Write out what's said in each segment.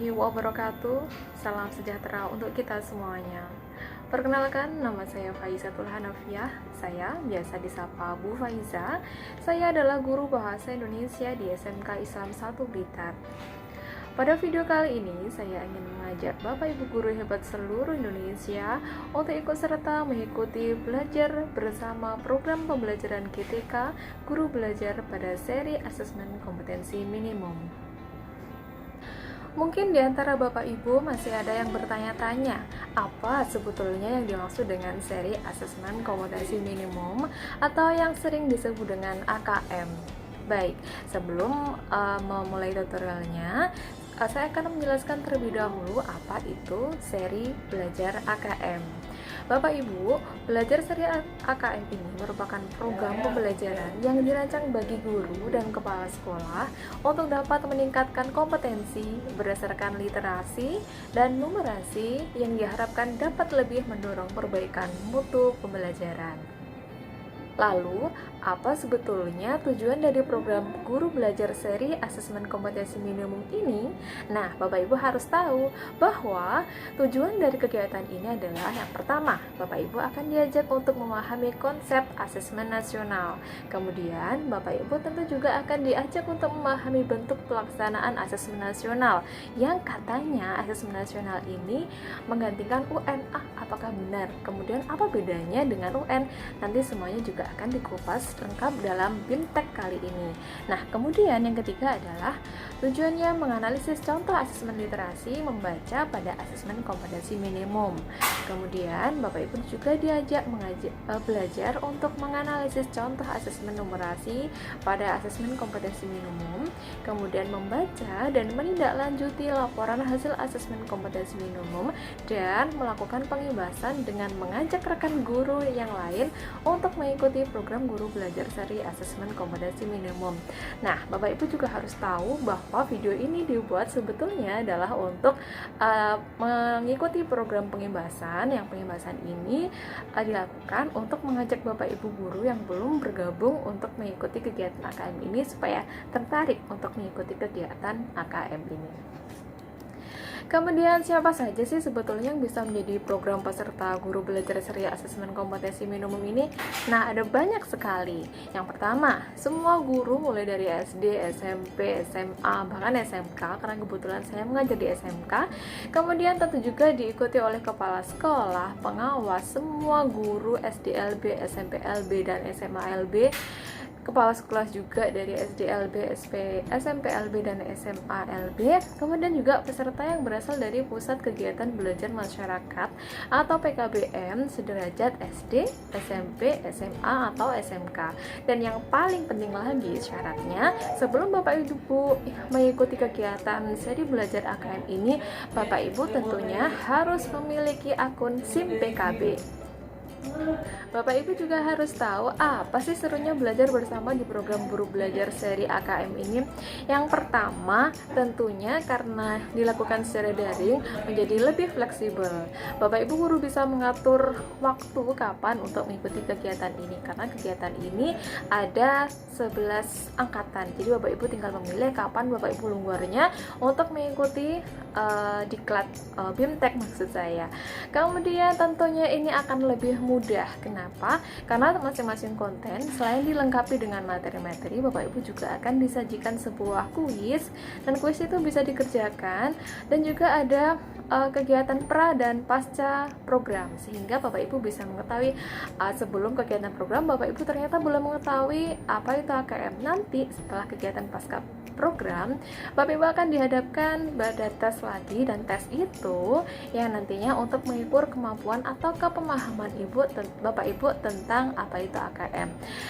warahmatullahi wabarakatuh. Salam sejahtera untuk kita semuanya. Perkenalkan, nama saya Faizatul Hanafiah. Saya biasa disapa Bu Faiza. Saya adalah guru bahasa Indonesia di SMK Islam 1 Blitar. Pada video kali ini, saya ingin mengajak Bapak Ibu guru hebat seluruh Indonesia untuk ikut serta mengikuti belajar bersama program pembelajaran GTK Guru Belajar pada seri asesmen kompetensi minimum. Mungkin di antara Bapak Ibu masih ada yang bertanya-tanya, apa sebetulnya yang dimaksud dengan seri asesmen kompetensi minimum atau yang sering disebut dengan AKM. Baik, sebelum memulai tutorialnya, saya akan menjelaskan terlebih dahulu apa itu seri belajar AKM. Bapak Ibu, belajar seri AKM ini merupakan program pembelajaran yang dirancang bagi guru dan kepala sekolah untuk dapat meningkatkan kompetensi berdasarkan literasi dan numerasi yang diharapkan dapat lebih mendorong perbaikan mutu pembelajaran. Lalu, apa sebetulnya tujuan dari program guru belajar seri asesmen kompetensi minimum ini? Nah, Bapak Ibu harus tahu bahwa tujuan dari kegiatan ini adalah yang pertama, Bapak Ibu akan diajak untuk memahami konsep asesmen nasional. Kemudian, Bapak Ibu tentu juga akan diajak untuk memahami bentuk pelaksanaan asesmen nasional yang katanya asesmen nasional ini menggantikan UN. Apakah benar? Kemudian apa bedanya dengan UN? Nanti semuanya juga akan dikupas lengkap dalam BIMTEK kali ini. Nah, kemudian yang ketiga adalah tujuannya menganalisis contoh asesmen literasi membaca pada asesmen kompetensi minimum. Kemudian Bapak Ibu juga diajak belajar untuk menganalisis contoh asesmen numerasi pada asesmen kompetensi minimum, kemudian membaca dan menindaklanjuti laporan hasil asesmen kompetensi minimum dan melakukan pengibasan dengan mengajak rekan guru yang lain untuk mengikuti program guru belajar seri asesmen kompetensi minimum. Nah, Bapak Ibu juga harus tahu bahwa video ini dibuat sebetulnya adalah untuk mengikuti program pengibasan. Yang pengibasan ini dilakukan untuk mengajak Bapak Ibu guru yang belum bergabung untuk mengikuti kegiatan AKM ini supaya tertarik untuk mengikuti kegiatan AKM ini. Kemudian siapa saja sih sebetulnya yang bisa menjadi program peserta guru belajar seri asesmen kompetensi minimum ini? Nah, ada banyak sekali. Yang pertama, semua guru mulai dari SD, SMP, SMA, bahkan SMK, karena kebetulan saya mengajar di SMK. Kemudian tentu juga diikuti oleh kepala sekolah, pengawas, semua guru SDLB, SMPLB, dan SMALB, kepala sekolah juga dari SDLB, SMPLB, dan SMALB, kemudian juga peserta yang berasal dari Pusat Kegiatan Belajar Masyarakat atau PKBM sederajat SD, SMP, SMA, atau SMK. Dan yang paling penting lagi syaratnya, sebelum Bapak Ibu mengikuti kegiatan seri belajar AKM ini, Bapak Ibu tentunya harus memiliki akun SIM PKB. Bapak Ibu juga harus tahu apa sih serunya belajar bersama di program guru belajar seri AKM ini. Yang pertama, tentunya karena dilakukan secara daring menjadi lebih fleksibel. Bapak Ibu guru bisa mengatur waktu kapan untuk mengikuti kegiatan ini, karena kegiatan ini ada 11 angkatan. Jadi Bapak Ibu tinggal memilih kapan Bapak Ibu luangnya untuk mengikuti diklat BIMTEK maksud saya. Kemudian tentunya ini akan lebih mudah. Kenapa? Karena masing-masing konten selain dilengkapi dengan materi-materi, Bapak Ibu juga akan disajikan sebuah kuis, dan kuis itu bisa dikerjakan, dan juga ada kegiatan pra dan pasca program, sehingga Bapak Ibu bisa mengetahui sebelum kegiatan program Bapak Ibu ternyata belum mengetahui apa itu AKM. Nanti setelah kegiatan pasca program, Bapak Ibu akan dihadapkan pada tes lagi, dan tes itu yang nantinya untuk mengukur kemampuan atau kepemahaman Bapak Ibu tentang apa itu AKM.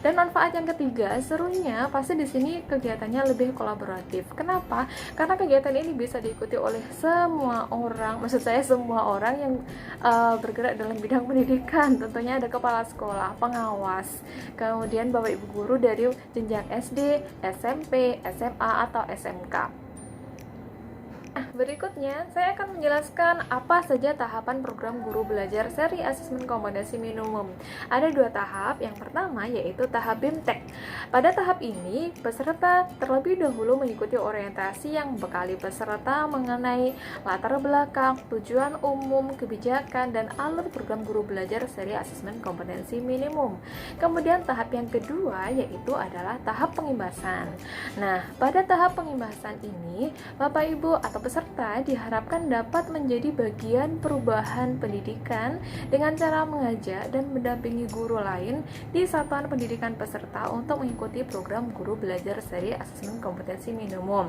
Dan manfaat yang ketiga, serunya pasti di sini kegiatannya lebih kolaboratif. Kenapa? Karena kegiatan ini bisa diikuti oleh semua orang, maksud saya semua orang yang bergerak dalam bidang pendidikan. Tentunya ada kepala sekolah, pengawas, kemudian Bapak Ibu guru dari jenjang SD, SMP, SMA, atau SMK. Berikutnya, saya akan menjelaskan apa saja tahapan program guru belajar seri asesmen kompetensi minimum. Ada 2 tahap. Yang pertama yaitu tahap BIMTEK. Pada tahap ini, peserta terlebih dahulu mengikuti orientasi yang membekali peserta mengenai latar belakang, tujuan umum, kebijakan, dan alur program guru belajar seri asesmen kompetensi minimum. Kemudian tahap yang kedua yaitu adalah tahap pengimbasan. Nah, pada tahap pengimbasan ini, Bapak Ibu atau peserta diharapkan dapat menjadi bagian perubahan pendidikan dengan cara mengajak dan mendampingi guru lain di satuan pendidikan peserta untuk mengikuti program guru belajar seri asesmen kompetensi minimum.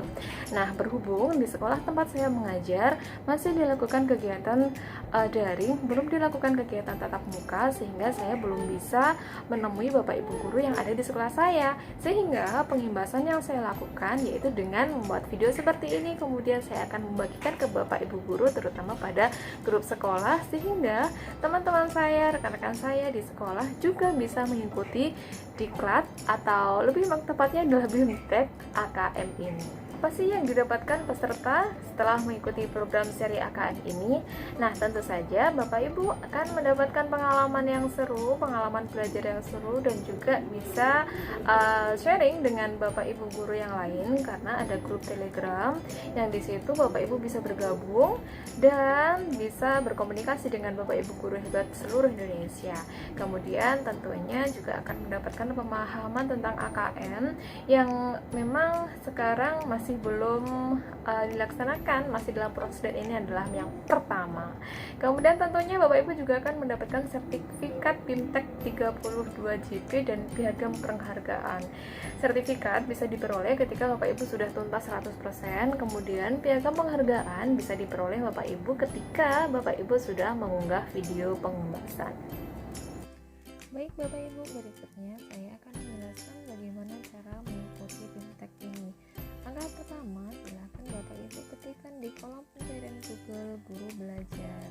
Nah, berhubung di sekolah tempat saya mengajar masih dilakukan kegiatan daring, belum dilakukan kegiatan tatap muka, sehingga saya belum bisa menemui Bapak Ibu guru yang ada di sekolah saya. Sehingga pengimbasan yang saya lakukan yaitu dengan membuat video seperti ini, kemudian saya akan membagikan ke Bapak Ibu guru terutama pada grup sekolah, sehingga teman-teman saya, rekan-rekan saya di sekolah juga bisa mengikuti diklat atau lebih tepatnya adalah BIMTEK AKM ini. Apa sih yang didapatkan peserta setelah mengikuti program seri AKM ini? Nah, tentu saja Bapak Ibu akan mendapatkan pengalaman yang seru, pengalaman belajar yang seru, dan juga bisa sharing dengan Bapak Ibu guru yang lain karena ada grup Telegram yang di situ Bapak Ibu bisa bergabung dan bisa berkomunikasi dengan Bapak Ibu guru hebat seluruh Indonesia. Kemudian tentunya juga akan mendapatkan pemahaman tentang AKM yang memang sekarang masih belum dilaksanakan, masih dalam proses, dan ini adalah yang pertama. Kemudian tentunya Bapak Ibu juga akan mendapatkan sertifikat BIMTEK 32 JP dan piagam penghargaan. Sertifikat bisa diperoleh ketika Bapak Ibu sudah tuntas 100%, kemudian piagam penghargaan bisa diperoleh Bapak Ibu ketika Bapak Ibu sudah mengunggah video pengumbasan. Baik Bapak Ibu, berikutnya saya akan menjelaskan bagaimana cara mengikuti BIMTEK ini. Langkah pertama, silakan Bapak Ibu ketikkan di kolom pencarian Google guru belajar.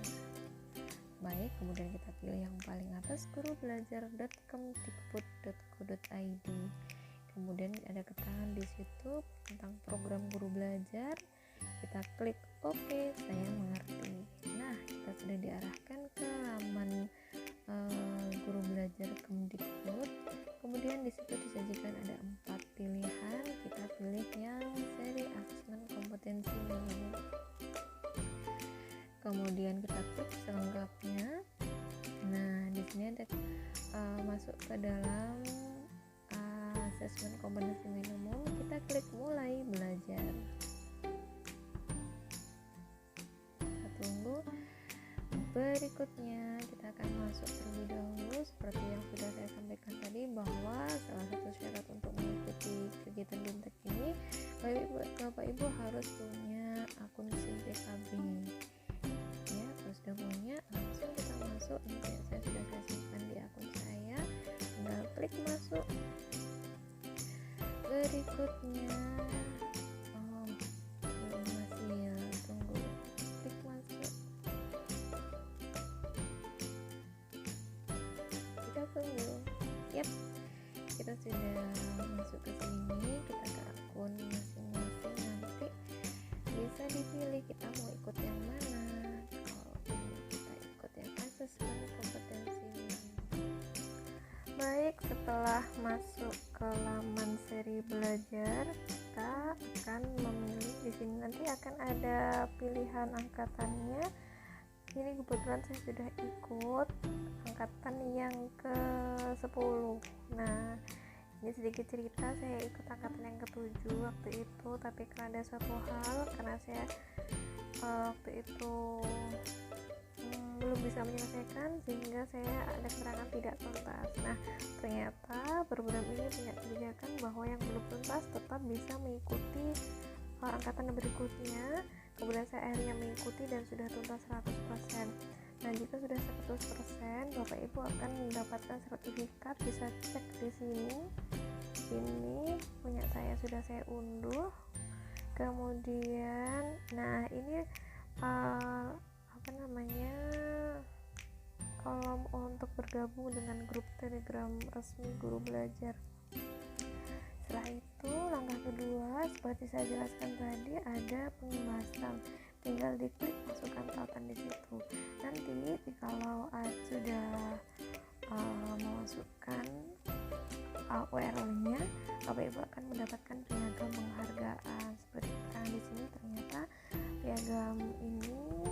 Baik, kemudian kita pilih yang paling atas gurubelajar.kemdikbud.go.id. Kemudian ada keterangan di situ tentang program guru belajar. Kita klik OK, saya mengerti. Nah, kita sudah diarahkan ke laman guru belajar Kemdikbud. Kemudian di situ disajikan ada 4 pilihan. Kita pilih yang seri asesmen kompetensi minimum. Kemudian kita klik selengkapnya. Nah, di sini ada masuk ke dalam asesmen kompetensi minimum. Kita klik mulai belajar. Kita tunggu. Berikutnya kita akan masuk terlebih dahulu seperti yang sudah saya sampaikan tadi, bahwa salah satu syarat untuk mengikuti kegiatan BIMTEK ini Bapak Ibu harus punya akun SIM PKB. Ya, kalau sudah punya, langsung kita masuk. Ini saya sudah simpan di akun saya, tinggal klik masuk. Berikutnya kita sudah masuk ke sini. Kita ke akun masing-masing, nanti bisa dipilih kita mau ikut yang mana. Kalau kita ikut yang asesmen kompetensi. Baik, setelah masuk ke laman seri belajar, kita akan memilih. Di sini nanti akan ada pilihan angkatannya. Ini kebetulan saya sudah ikut angkatan yang ke-10. Nah, ini sedikit cerita, saya ikut angkatan yang ke-7 waktu itu, tapi karena ada suatu hal, karena saya waktu itu belum bisa menyelesaikan, sehingga saya ada keterangan tidak tuntas. Nah, ternyata program ini punya kebijakan bahwa yang belum tuntas tetap bisa mengikuti angkatan berikutnya. Kemudian saya akhirnya mengikuti dan sudah tuntas 100%. Nah, jika sudah 100%, Bapak Ibu akan mendapatkan sertifikat. Bisa cek di sini. Ini punya saya, sudah saya unduh. Kemudian, nah ini kolom untuk bergabung dengan grup Telegram resmi guru belajar. Setelah itu, langkah kedua seperti saya jelaskan tadi, ada pengimbasan. tinggal diklik masukkan tautan di situ. Nanti kalau sudah memasukkan URL-nya, Bapak Ibu akan mendapatkan piagam penghargaan. Seperti di sini ternyata piagam ini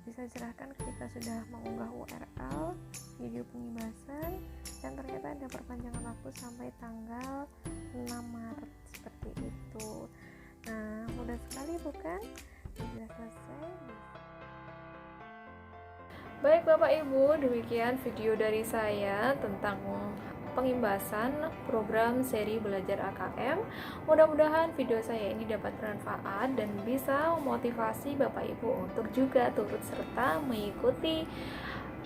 bisa diserahkan ketika sudah mengunggah URL video pengimbasan, dan ternyata ada perpanjangan waktu sampai tanggal 6 Maret seperti itu. Nah, mudah sekali bukan? Sudah selesai. Baik Bapak Ibu, demikian video dari saya tentang pengimbasan program seri belajar AKM. Mudah-mudahan video saya ini dapat bermanfaat dan bisa memotivasi Bapak Ibu untuk juga turut serta mengikuti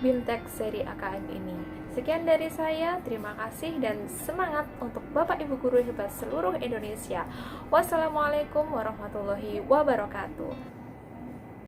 BIMTEK seri AKM ini. Sekian dari saya, terima kasih dan semangat untuk Bapak Ibu guru hebat seluruh Indonesia. Wassalamualaikum warahmatullahi wabarakatuh.